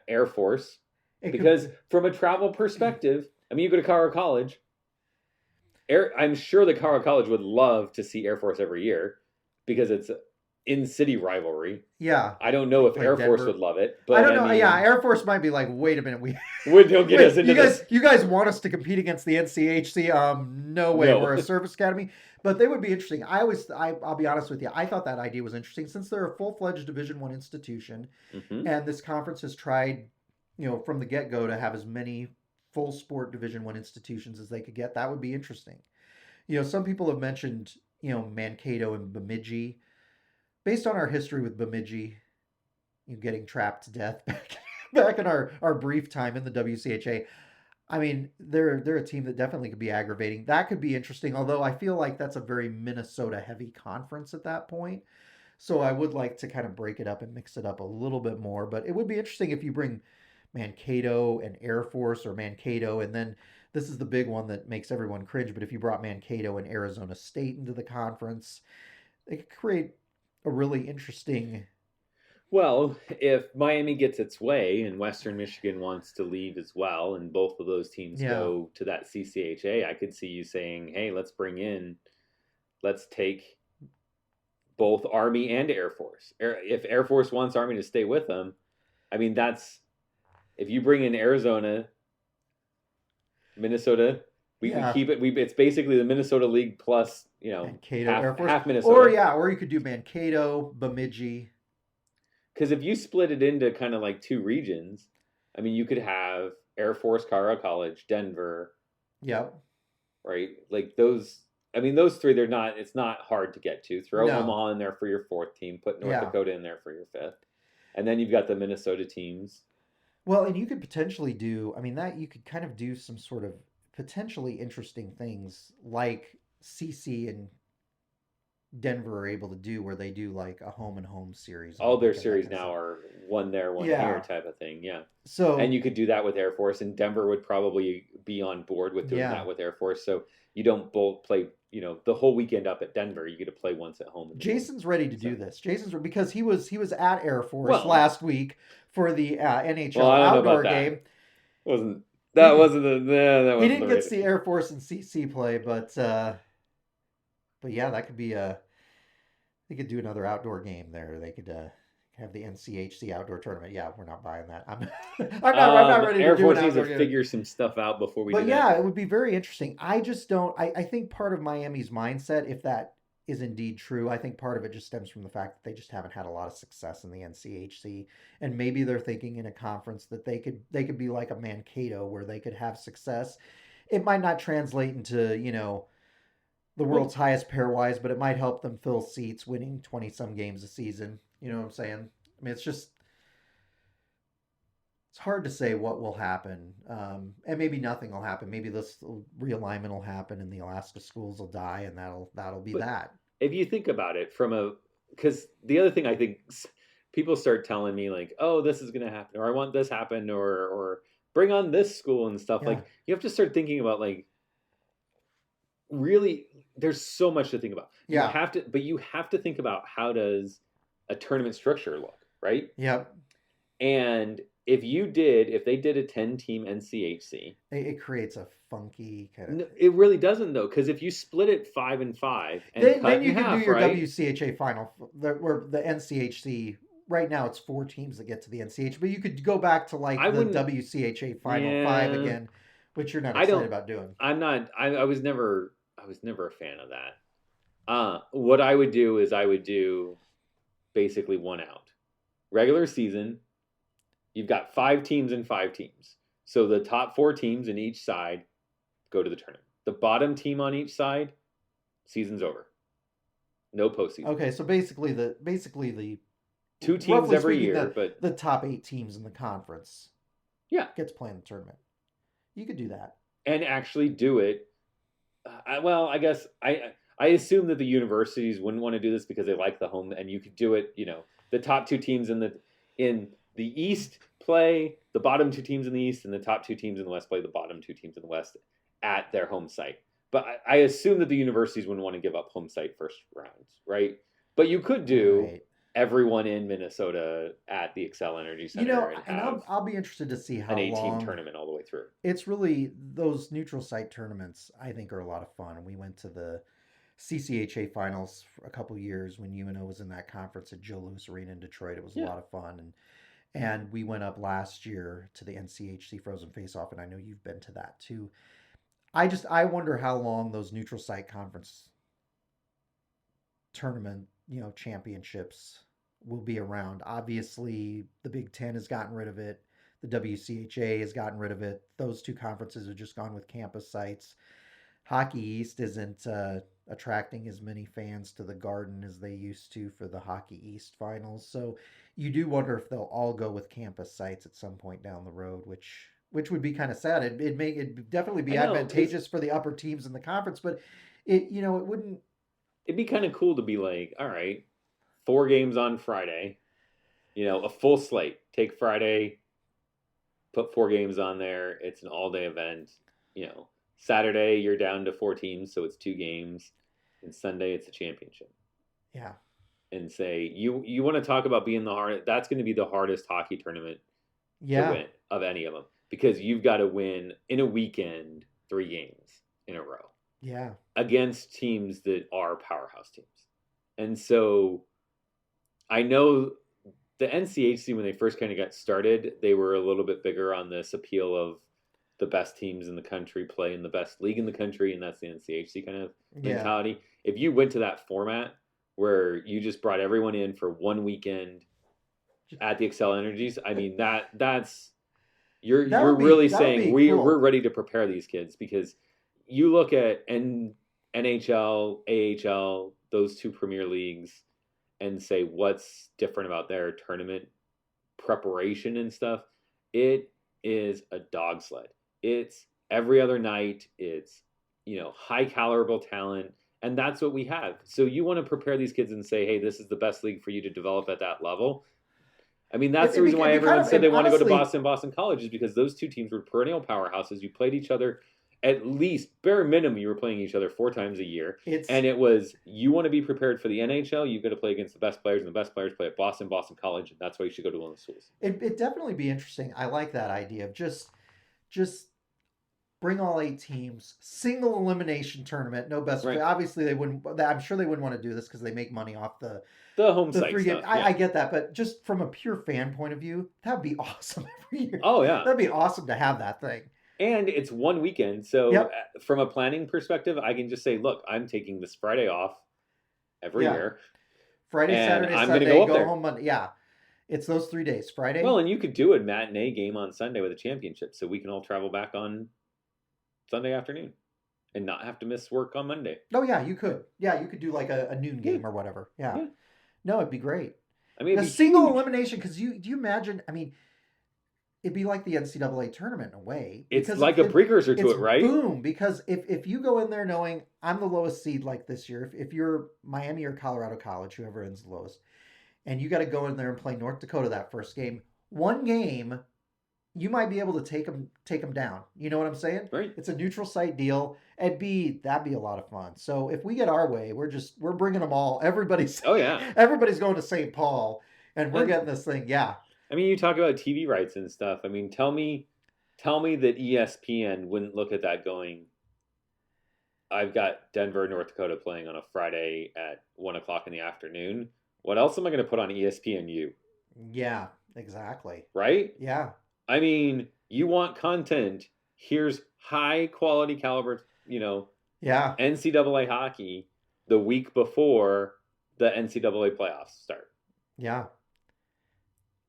Speaker 1: Air Force. Because from a travel perspective, I mean, you go to Colorado College. I'm sure the Colorado College would love to see Air Force every year because it's in-city rivalry.
Speaker 2: Yeah.
Speaker 1: I don't know if Air Force would love it. But
Speaker 2: I don't know. Yeah, Air Force might be like, wait a minute.
Speaker 1: Don't get us into this.
Speaker 2: You guys want us to compete against the NCHC? No way. No. We're a service academy. But they would be interesting. I'll be honest with you. I thought that idea was interesting since they're a full-fledged Division I institution. Mm-hmm. And this conference has tried, from the get-go to have as many full sport Division I institutions as they could get. That would be interesting. Some people have mentioned, Mankato and Bemidji. Based on our history with Bemidji, getting trapped to death back in our brief time in the WCHA, I mean, they're a team that definitely could be aggravating. That could be interesting, although I feel like that's a very Minnesota-heavy conference at that point. So I would like to kind of break it up and mix it up a little bit more. But it would be interesting if you bring Mankato and Air Force, or Mankato, and then this is the big one that makes everyone cringe, but if you brought Mankato and Arizona State into the conference, it could create a really interesting...
Speaker 1: Well, if Miami gets its way and Western Michigan wants to leave as well, and both of those teams go to that CCHA, I could see you saying, hey, let's take both Army and Air Force. If Air Force wants Army to stay with them, I mean, if you bring in Arizona, Minnesota. We
Speaker 2: Yeah.
Speaker 1: keep it. It's basically the Minnesota League plus
Speaker 2: Mankato Air Force.
Speaker 1: half Minnesota.
Speaker 2: Or you could do Mankato, Bemidji.
Speaker 1: Because if you split it into kind of like two regions, I mean, you could have Air Force, Colorado College, Denver.
Speaker 2: Yep.
Speaker 1: Right, like those. I mean, those three. They're not. It's not hard to get to. Throw Omaha in there for your fourth team. Put North Dakota in there for your fifth, and then you've got the Minnesota teams.
Speaker 2: Well, and you could potentially do. I mean, that you could kind of do some sort of potentially interesting things like CC and Denver are able to do, where they do like a home and home series.
Speaker 1: All their series now are one there, one here type of thing. Yeah.
Speaker 2: So
Speaker 1: and you could do that with Air Force, and Denver would probably be on board with doing that with Air Force. So you don't both play, the whole weekend up at Denver. You get to play once at home.
Speaker 2: Jason's ready to do this. Because he was at Air Force last week for the NHL outdoor game.
Speaker 1: That wasn't
Speaker 2: he didn't get to see Air Force and CC play, but yeah, that could be they could do another outdoor game there. They could have the NCHC outdoor tournament. Yeah, we're not buying that. I'm not ready
Speaker 1: Air
Speaker 2: to
Speaker 1: Force
Speaker 2: do
Speaker 1: needs to figure some stuff out before we do that.
Speaker 2: But yeah, it would be very interesting. I just don't. I think part of Miami's mindset, if that is indeed true, I think part of it just stems from the fact that they just haven't had a lot of success in the NCHC, and maybe they're thinking in a conference that they could be like a Mankato where they could have success. It might not translate into the world's highest pairwise, but it might help them fill seats, winning 20-some games a season. You know what I'm saying? I mean, it's hard to say what will happen. And maybe nothing will happen. Maybe this realignment will happen and the Alaska schools will die, and that'll be that.
Speaker 1: If you think about it because the other thing I think people start telling me like, oh, this is going to happen, or I want this happen, or bring on this school and stuff. Like, you have to start thinking about like, really, there's so much to think about. You have to think about how does a tournament structure look, right?
Speaker 2: Yep.
Speaker 1: And if they did a 10-team NCHC,
Speaker 2: it creates a funky kind of.
Speaker 1: No, it really doesn't though, because if you split it 5 and 5, and
Speaker 2: then you can do your WCHA final, where the NCHC. Right now, it's 4 teams that get to the NCHC, but you could go back to like the WCHA final 5 again, which you're not excited about doing.
Speaker 1: I'm not. I was never a fan of that. What I would do is I would do basically one out. Regular season, you've got 5 teams and 5 teams. So the top 4 teams in each side go to the tournament. The bottom team on each side, season's over. No postseason.
Speaker 2: Okay, so basically the
Speaker 1: 2 teams every year, but
Speaker 2: the top 8 teams in the conference, get to play in the tournament. You could do that
Speaker 1: and actually do it. I guess I assume that the universities wouldn't want to do this because they like the home, and you could do it. The top 2 teams in the East play the bottom 2 teams in the East, and the top 2 teams in the West play the bottom 2 teams in the West at their home site. But I assume that the universities wouldn't want to give up home site first rounds, right? But you could do everyone in Minnesota at the Xcel Energy Center,
Speaker 2: and I'll be interested to see how
Speaker 1: an 8-team tournament all the way through.
Speaker 2: It's really those neutral site tournaments. I think are a lot of fun. We went to the CCHA finals for a couple of years when UNO was in that conference at Joe Louis Arena in Detroit. It was a lot of fun, and we went up last year to the NCHC Frozen Face-Off, and I know you've been to that too. I wonder how long those neutral site conference tournament championships will be around. Obviously, the Big Ten has gotten rid of it. The WCHA has gotten rid of it. Those 2 conferences have just gone with campus sites. Hockey East isn't attracting as many fans to the Garden as they used to for the Hockey East finals. So you do wonder if they'll all go with campus sites at some point down the road, which would be kind of sad. It'd definitely be advantageous for the upper teams in the conference, but it wouldn't.
Speaker 1: It'd be kind of cool to be like, all right, 4 games on Friday, a full slate. Take Friday, put 4 games on there. It's an all-day event. Saturday you're down to 4 teams, so it's 2 games, and Sunday it's a championship.
Speaker 2: Yeah.
Speaker 1: And say you want to talk about being the hardest. That's going to be the hardest hockey tournament to win of any of them, because you've got to win in a weekend 3 games in a row.
Speaker 2: Yeah.
Speaker 1: Against teams that are powerhouse teams. And so I know the NCHC, when they first kind of got started, they were a little bit bigger on this appeal of the best teams in the country play in the best league in the country, and that's the NCHC kind of mentality. If you went to that format where you just brought everyone in for one weekend at the Excel Energies, I mean that's you're really saying we're ready to prepare these kids, because you look at NHL, AHL, those two premier leagues, and say what's different about their tournament preparation and stuff. It is a dog sled. It's every other night. It's, high caliber talent, and that's what we have. So you want to prepare these kids and say, hey, this is the best league for you to develop at that level. I mean, that's the reason why everyone said they want to go to Boston College, is because those two teams were perennial powerhouses. You played each other, at least bare minimum, you were playing each other 4 times a year. And it was, you want to be prepared for the NHL, you've got to play against the best players, and the best players play at Boston College, and that's why you should go to one of the schools.
Speaker 2: It'd definitely be interesting. I like that idea of just bring all 8 teams, single elimination tournament, no best. Right. Obviously, they wouldn't. I'm sure they wouldn't want to do this because they make money off the
Speaker 1: home site stuff.
Speaker 2: I get that, but just from a pure fan point of view, that'd be awesome every year.
Speaker 1: Oh yeah,
Speaker 2: that'd be awesome to have that thing.
Speaker 1: And it's one weekend, so from a planning perspective, I can just say, look, I'm taking this Friday off every year.
Speaker 2: Friday, Saturday,
Speaker 1: I'm
Speaker 2: Sunday,
Speaker 1: go there.
Speaker 2: Home Monday. Yeah, it's those 3 days. Friday.
Speaker 1: Well, and you could do a matinee game on Sunday with a championship, so we can all travel back on Sunday afternoon and not have to miss work on Monday.
Speaker 2: Oh yeah, you could. Yeah, you could do like a noon game or whatever. Yeah. No, it'd be great. I mean, a single elimination, because do you imagine? I mean, it'd be like the NCAA tournament in a way.
Speaker 1: It's like a precursor to it, right?
Speaker 2: Boom! Because if you go in there knowing I'm the lowest seed like this year, if you're Miami or Colorado College, whoever ends the lowest, and you got to go in there and play North Dakota that first game, one game, you might be able to take them down. You know what I'm saying?
Speaker 1: Right.
Speaker 2: It's a neutral site deal. That'd be a lot of fun. So if we get our way, we're bringing them all. Everybody's going to St. Paul, and we're getting this thing. Yeah.
Speaker 1: I mean, you talk about TV rights and stuff. I mean, tell me that ESPN wouldn't look at that going, I've got Denver, North Dakota playing on a Friday at 1:00 in the afternoon. What else am I going to put on ESPNU?
Speaker 2: Yeah, exactly.
Speaker 1: Right?
Speaker 2: Yeah.
Speaker 1: I mean, you want content. Here's high quality caliber, NCAA hockey the week before the NCAA playoffs start.
Speaker 2: Yeah.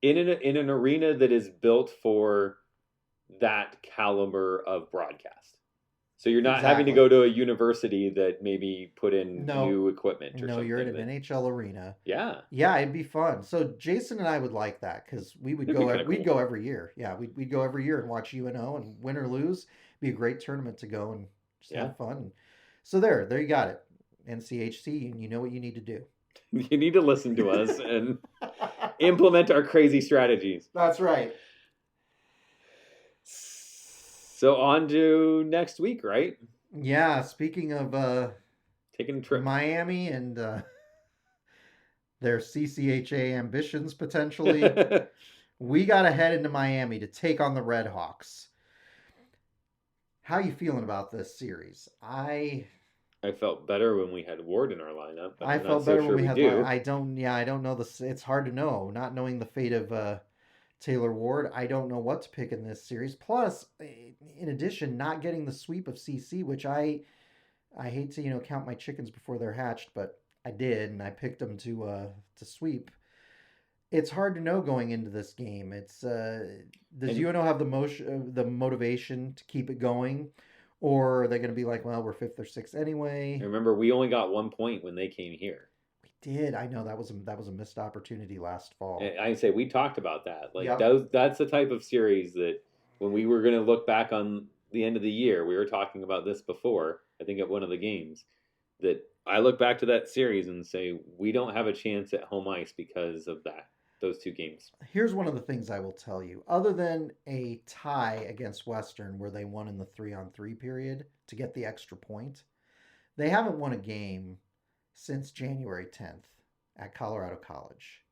Speaker 1: In an arena that is built for that caliber of broadcast. So you're not having to go to a university that maybe put in new equipment or something. No,
Speaker 2: you're in an NHL arena.
Speaker 1: Yeah.
Speaker 2: Yeah, it'd be fun. So Jason and I would like that, because we'd go every year. Yeah, we'd go every year and watch UNO, and win or lose, it'd be a great tournament to go and just have fun. So there you got it. NCHC, and you know what you need to do.
Speaker 1: You need to listen to us and implement our crazy strategies.
Speaker 2: That's right.
Speaker 1: So on to next week, right?
Speaker 2: Yeah, speaking of
Speaker 1: taking a trip,
Speaker 2: Miami and their CCHA ambitions potentially, we got to head into Miami to take on the RedHawks. How you feeling about this series? I
Speaker 1: felt better when we had Ward in our lineup.
Speaker 2: I felt better when we had. I don't know this. It's hard to know, not knowing the fate of Taylor Ward. I don't know what to pick in this series. Plus, in addition, not getting the sweep of CC, which I hate to count my chickens before they're hatched, but I did, and I picked them to sweep. It's hard to know going into this game. It's does UNO have the motivation to keep it going? Or are they going to be like, well, we're 5th or 6th anyway?
Speaker 1: Remember, we only got 1 point when they came here.
Speaker 2: We did. I know that was a missed opportunity last fall.
Speaker 1: And I say we talked about that. That's the type of series that when we were going to look back on the end of the year, we were talking about this before, I think at one of the games, that I look back to that series and say, we don't have a chance at home ice because of those 2 games.
Speaker 2: Here's one of the things I will tell you. Other than a tie against Western where they won in the 3-on-3 period to get the extra point, they haven't won a game since January 10th at Colorado College.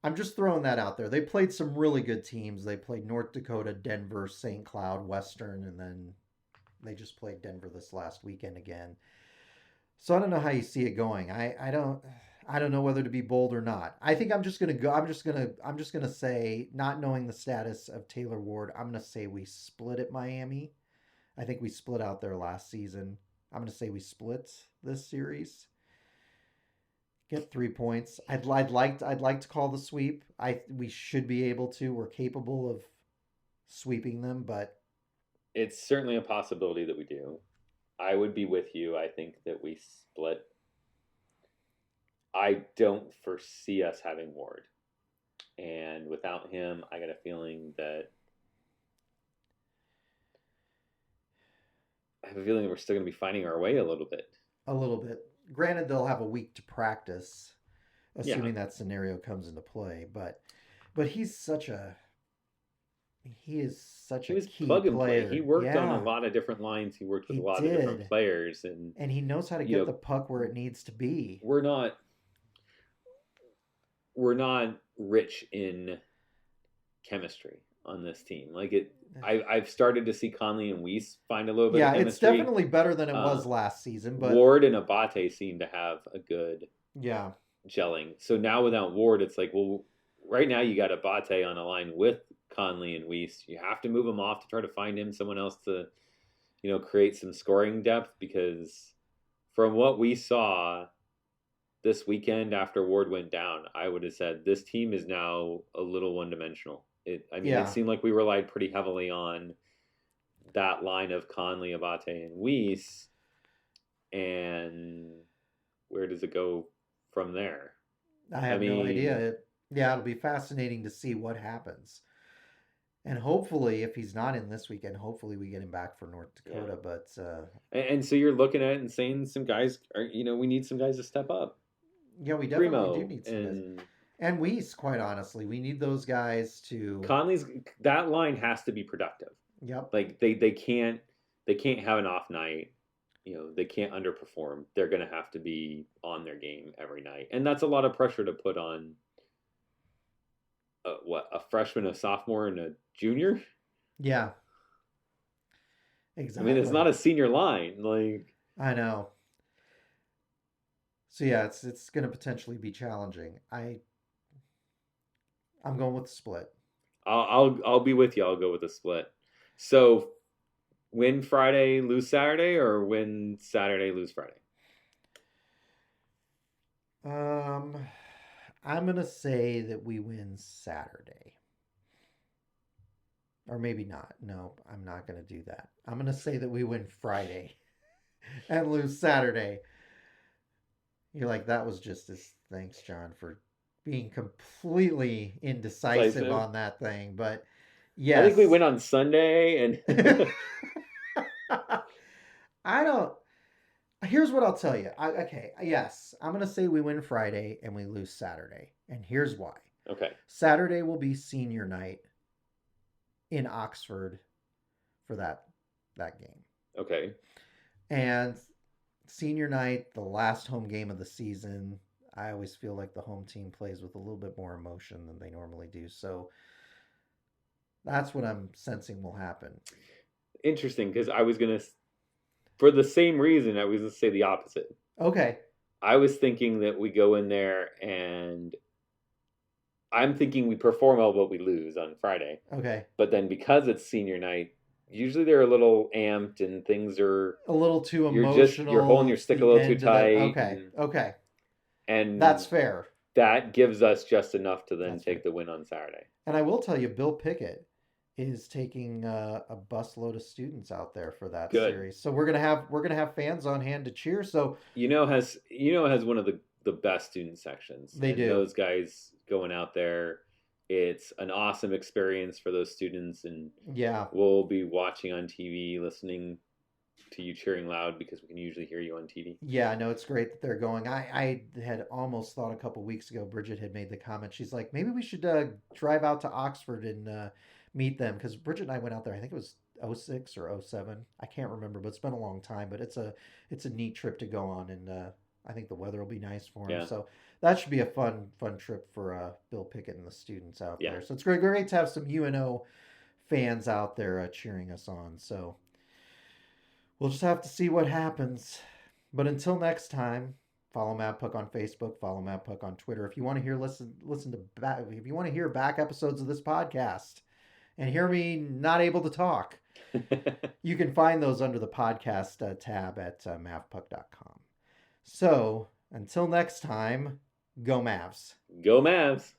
Speaker 2: I'm just throwing that out there. They played some really good teams. They played North Dakota, Denver, St. Cloud, Western, and then they just played Denver this last weekend again. So I don't know how you see it going. I don't know whether to be bold or not. I think I'm just gonna go. I'm just gonna say, not knowing the status of Taylor Ward, I'm gonna say we split at Miami. I think we split out there last season. I'm gonna say we split this series. Get 3 points. I'd like to call the sweep. We should be able to. We're capable of sweeping them, but
Speaker 1: It's certainly a possibility that we do. I would be with you. I think that we split. I don't foresee us having Ward. And without him, I got a feeling that we're still going to be finding our way a little bit.
Speaker 2: a little bit. Granted, they'll have a week to practice,
Speaker 1: Yeah.
Speaker 2: assuming that scenario comes into play. But he's such a he is such
Speaker 1: He
Speaker 2: a
Speaker 1: was
Speaker 2: key
Speaker 1: plug and play.
Speaker 2: player.
Speaker 1: He worked on
Speaker 2: Yeah,
Speaker 1: a lot of different lines. He worked with
Speaker 2: he
Speaker 1: a lot of different
Speaker 2: did,
Speaker 1: players, and
Speaker 2: and he knows how to
Speaker 1: you
Speaker 2: get
Speaker 1: know
Speaker 2: the puck where it needs to be.
Speaker 1: we're not rich in chemistry on this team. Like it, I've started to see Conley and Weiss find a little bit
Speaker 2: Yeah,
Speaker 1: of
Speaker 2: it's
Speaker 1: chemistry.
Speaker 2: definitely better than it was
Speaker 1: Um,
Speaker 2: last season. But
Speaker 1: Ward and Abate seem to have a good
Speaker 2: yeah,
Speaker 1: gelling. So now without Ward, it's like, well, right now you got Abate on a line with Conley and Weiss. You have to move him off to try to find him someone else to, create some scoring depth, because from what we saw this weekend after Ward went down, I would have said this team is now a little one-dimensional. It
Speaker 2: yeah,
Speaker 1: seemed like we relied pretty heavily on that line of Conley, Abate, and Weiss, and where does it go from there?
Speaker 2: I have no idea. Yeah, it'll be fascinating to see what happens. And hopefully, if he's not in this weekend, hopefully we get him back for North Dakota.
Speaker 1: Yeah.
Speaker 2: But
Speaker 1: And so you're looking at it and saying some guys are, we need some guys to step up.
Speaker 2: yeah, we definitely do
Speaker 1: Primo
Speaker 2: need some guys.
Speaker 1: and
Speaker 2: And Weiss, quite honestly, we need those guys to.
Speaker 1: Conley's, that line has to be productive.
Speaker 2: Yep.
Speaker 1: Like they can't have an off night. They can't underperform. They're going to have to be on their game every night, and that's a lot of pressure to put on. A freshman, a sophomore, and a junior.
Speaker 2: Yeah. Exactly.
Speaker 1: It's not a senior line. Like,
Speaker 2: I know. So yeah, it's going to potentially be challenging. I'm going with the split.
Speaker 1: I'll be with you. I'll go with the split. So, win Friday, lose Saturday, or win Saturday, lose Friday?
Speaker 2: I'm going to say that we win Saturday. Or maybe not. No, I'm not going to do that. I'm going to say that we win Friday and lose Saturday. You're like, that was just as thanks, John, for being completely indecisive on that thing. But yes.
Speaker 1: I think we win on Sunday, and
Speaker 2: I don't. Here's what I'll tell you. Yes, I'm going to say we win Friday and we lose Saturday. And here's why.
Speaker 1: Okay.
Speaker 2: Saturday will be senior night in Oxford for that game.
Speaker 1: Okay.
Speaker 2: And senior night, the last home game of the season, I always feel like the home team plays with a little bit more emotion than they normally do. So that's what I'm sensing will happen.
Speaker 1: Interesting, because I was going to, for the same reason, I was going to say the opposite.
Speaker 2: Okay.
Speaker 1: I was thinking that we go in there and I'm thinking we perform well, but we lose on Friday.
Speaker 2: Okay.
Speaker 1: But then because it's senior night, usually they're a little amped and things are
Speaker 2: a little too emotional.
Speaker 1: You're holding your stick a little too tight.
Speaker 2: Okay.
Speaker 1: And
Speaker 2: that's fair.
Speaker 1: That gives us just enough to then
Speaker 2: That's
Speaker 1: take the win on Saturday.
Speaker 2: And I will tell you, Bill Pickett is taking a busload of students out there for that series. So we're gonna have fans on hand to cheer. So
Speaker 1: has one of the best student sections.
Speaker 2: They do.
Speaker 1: Those guys going out there, it's an awesome experience for those students, and
Speaker 2: yeah,
Speaker 1: we'll be watching on TV, listening to you cheering loud because we can usually hear you on TV.
Speaker 2: Yeah, I know it's great that they're going. I had almost thought a couple weeks ago, Bridget had made the comment. She's like, maybe we should drive out to Oxford and meet them, because Bridget and I went out there. I think it was 06 or 07. I can't remember, but it's been a long time. But it's a neat trip to go on, and I think the weather will be nice for him. Yeah. So that should be a fun trip for Bill Pickett and the students out there. So it's great to have some UNO fans out there cheering us on. So we'll just have to see what happens. But until next time, Follow Mavpuck on Facebook. Follow Mavpuck on Twitter. If you want to hear if you want to hear back episodes of this podcast and hear me not able to talk, you can find those under the podcast tab at mavpuck.com. So until next time, go Mavs.
Speaker 1: Go Mavs.